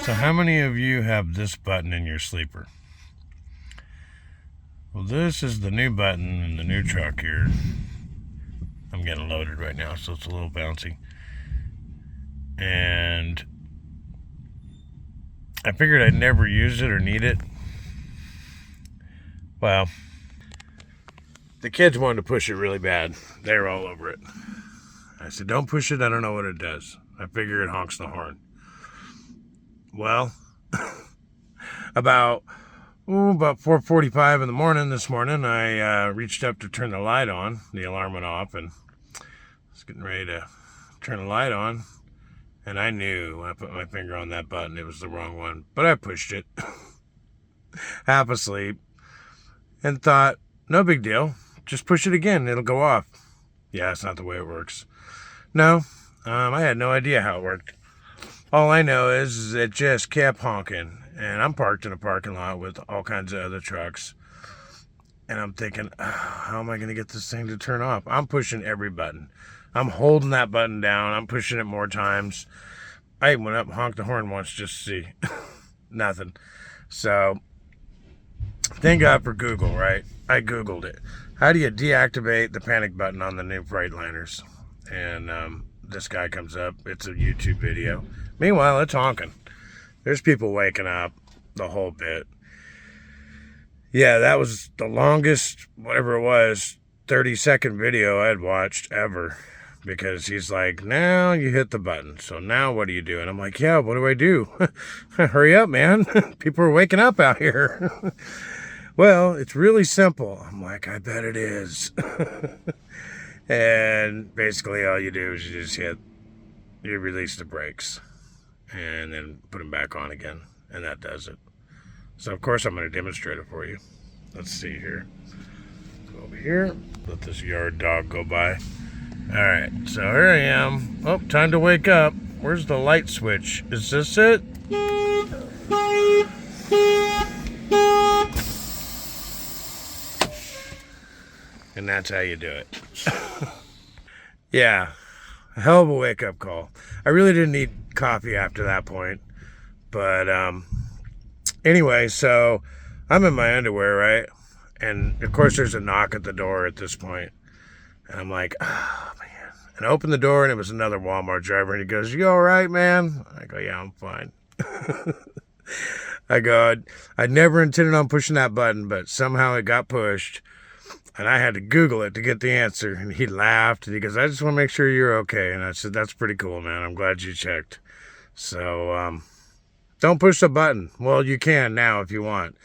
So how many of you have this button in your sleeper? Well, this is the new button in the new truck here. I'm getting loaded right now, so it's a little bouncy. And I figured I'd never use it or need it. Well, the kids wanted to push it really bad. They were all over it. I said, don't push it. I don't know what it does. I figure it honks the horn. Well, about 4:45 in the morning this morning, I reached up to turn the light on. The alarm went off, and I was getting ready to turn the light on. And I knew when I put my finger on that button, it was the wrong one. But I pushed it, half asleep, and thought, no big deal. Just push it again. It'll go off. Yeah, that's not the way it works. No, I had no idea how it worked. All I know is it just kept honking. And I'm parked in a parking lot with all kinds of other trucks. And I'm thinking, how am I going to get this thing to turn off? I'm pushing every button. I'm holding that button down. I'm pushing it more times. I even went up and honked the horn once just to see. Nothing. So, thank God for Google, right? I Googled it. How do you deactivate the panic button on the new Freightliners? And this guy comes up. It's a YouTube video. Meanwhile, it's honking. There's people waking up, the whole bit. Yeah, that was the longest, whatever it was, 30-second video I'd watched ever. Because he's like, now you hit the button. So now what do you do? And I'm like, yeah, what do I do? Hurry up, man. People are waking up out here. Well, it's really simple. I'm like, I bet it is. And basically all you do is you release the brakes. And then put them back on again. And that does it. So, of course, I'm going to demonstrate it for you. Let's see here. Go over here. Let this yard dog go by. All right. So, here I am. Oh, time to wake up. Where's the light switch? Is this it? And that's how you do it. Yeah. A hell of a wake-up call. I really didn't need coffee after that point. But anyway, so I'm in my underwear, right? And of course there's a knock at the door at this point. And I'm like, oh man. And I open the door and it was another Walmart driver and he goes, you all right, man? I go, yeah, I'm fine. I go, I never intended on pushing that button, but somehow it got pushed. And I had to Google it to get the answer. And he laughed. And he goes, I just want to make sure you're okay. And I said, that's pretty cool, man. I'm glad you checked. So, don't push the button. Well, you can now if you want.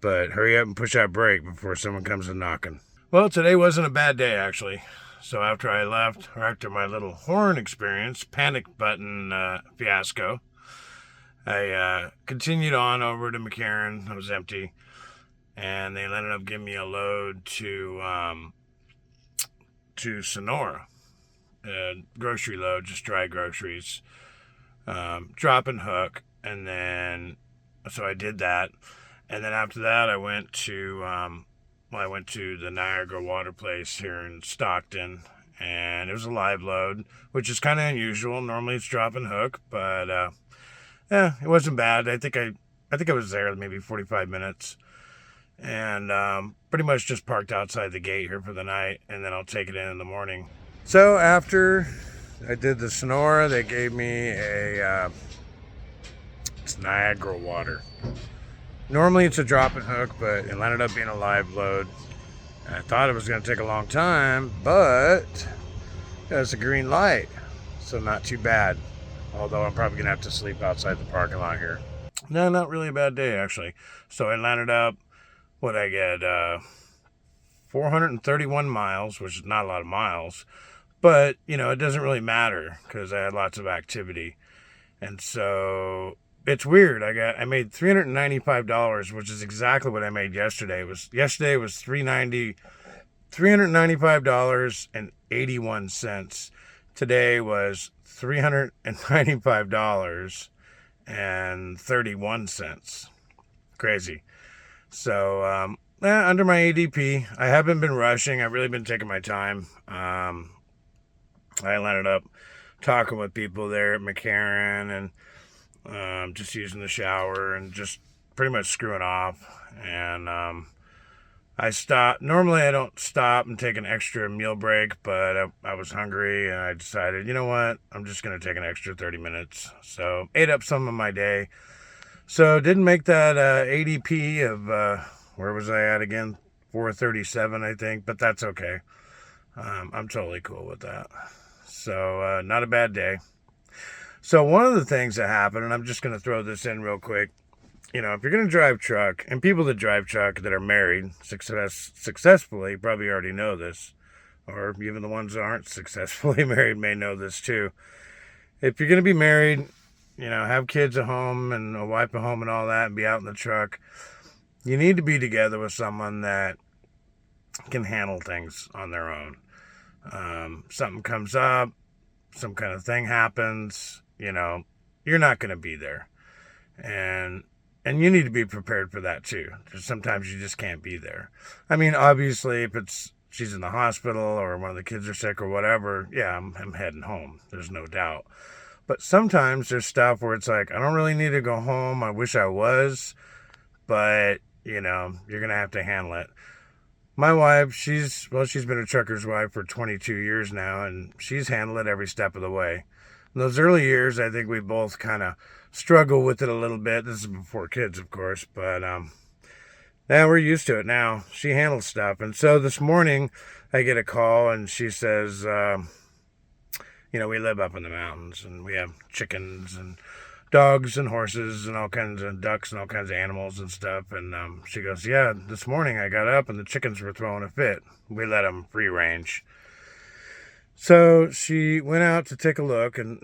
But hurry up and push that brake before someone comes and knocking. Well, today wasn't a bad day, actually. So after I left, or after my little horn experience, panic button fiasco, I continued on over to McCarran. I was empty. And they ended up giving me a load to Sonora, a grocery load, just dry groceries, drop and hook, and then so I did that, and then after that I went to the Niagara Water Place here in Stockton, and it was a live load, which is kind of unusual. Normally it's drop and hook, but yeah, it wasn't bad. I think I was there maybe 45 minutes. And pretty much just parked outside the gate here for the night, and then I'll take it in the morning. So after I did the Sonora, they gave me it's Niagara water. Normally it's a drop and hook, but it ended up being a live load. And I thought it was going to take a long time, but it's a green light, so not too bad. Although I'm probably going to have to sleep outside the parking lot here. No, not really a bad day, actually. So it landed up, what I get, 431 miles, which is not a lot of miles, but, you know, it doesn't really matter because I had lots of activity. And so it's weird. I made $395, which is exactly what I made yesterday. Yesterday was $395.81. Today was $395.31. Crazy. So, under my ADP, I haven't been rushing. I've really been taking my time. I ended up talking with people there at McCarran, and just using the shower and just pretty much screwing off. And I stopped. Normally, I don't stop and take an extra meal break, but I was hungry and I decided, you know what? I'm just going to take an extra 30 minutes. So, ate up some of my day. So, didn't make that ADP of, where was I at again? 437, I think, but that's okay. I'm totally cool with that. So, not a bad day. So, one of the things that happened, and I'm just going to throw this in real quick, you know, if you're going to drive truck, and people that drive truck that are married successfully probably already know this, or even the ones that aren't successfully married may know this too. If you're going to be married, you know, have kids at home and a wife at home and all that, and be out in the truck, you need to be together with someone that can handle things on their own. Something comes up, some kind of thing happens, you know, you're not going to be there. And you need to be prepared for that too. Sometimes you just can't be there. I mean, obviously, if she's in the hospital or one of the kids are sick or whatever, yeah, I'm heading home. There's no doubt. But sometimes there's stuff where it's like, I don't really need to go home. I wish I was, but you know, you're gonna have to handle it. My wife, she's been a trucker's wife for 22 years now, and she's handled it every step of the way. In those early years, I think we both kind of struggle with it a little bit. This is before kids, of course, but now we're used to it now. She handles stuff. And so this morning I get a call and she says, you know, we live up in the mountains and we have chickens and dogs and horses and all kinds of ducks and all kinds of animals and stuff. And she goes, yeah, this morning I got up and the chickens were throwing a fit. We let them free range. So she went out to take a look, and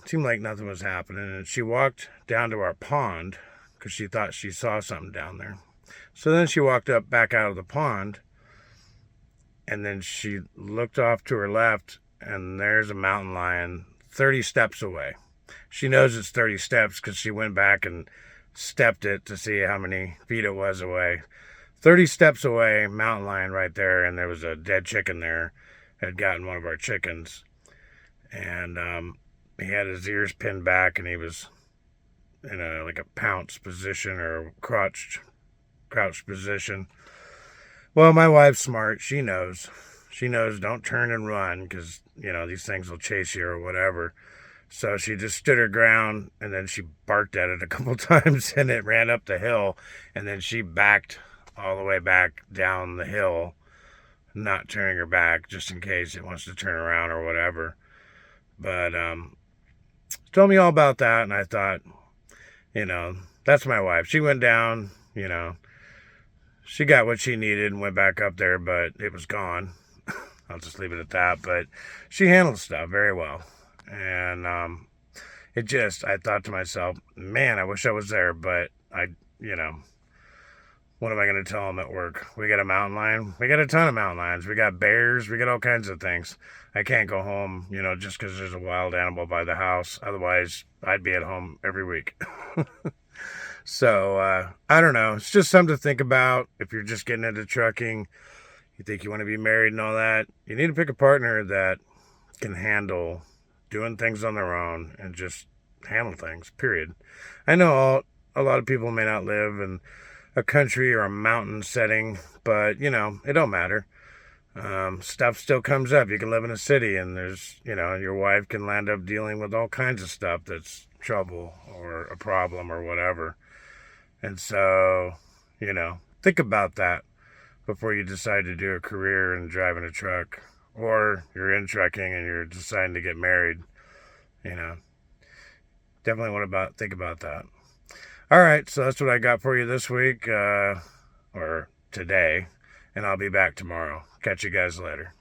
seemed like nothing was happening. And she walked down to our pond because she thought she saw something down there. So then she walked back out of the pond, and then she looked off to her left, and there's a mountain lion 30 steps away. She knows it's 30 steps because she went back and stepped it to see how many feet it was away. 30 steps away, mountain lion right there, and there was a dead chicken there. Had gotten one of our chickens, and he had his ears pinned back, and he was in like a pounce position or crouched position. Well, my wife's smart. She knows don't turn and run because, you know, these things will chase you or whatever. So she just stood her ground, and then she barked at it a couple times, and it ran up the hill, and then she backed all the way back down the hill, not turning her back just in case it wants to turn around or whatever. But told me all about that, and I thought, you know, that's my wife. She went down, you know, she got what she needed and went back up there, but it was gone. I'll just leave it at that. But she handles stuff very well. And I thought to myself, man, I wish I was there, but you know, what am I going to tell them at work? We got a mountain lion. We got a ton of mountain lions. We got bears. We got all kinds of things. I can't go home, you know, just because there's a wild animal by the house. Otherwise, I'd be at home every week. So, I don't know. It's just something to think about. If you're just getting into trucking, you think you want to be married and all that, you need to pick a partner that can handle doing things on their own and just handle things, period. I know a lot of people may not live in a country or a mountain setting, but, you know, it don't matter. Stuff still comes up. You can live in a city and there's, you know, your wife can land up dealing with all kinds of stuff that's trouble or a problem or whatever. And so, you know, think about that before you decide to do a career in driving a truck, or you're in trucking and you're deciding to get married. You know, definitely want to think about that. All right, so that's what I got for you this week, or today, and I'll be back tomorrow. Catch you guys later.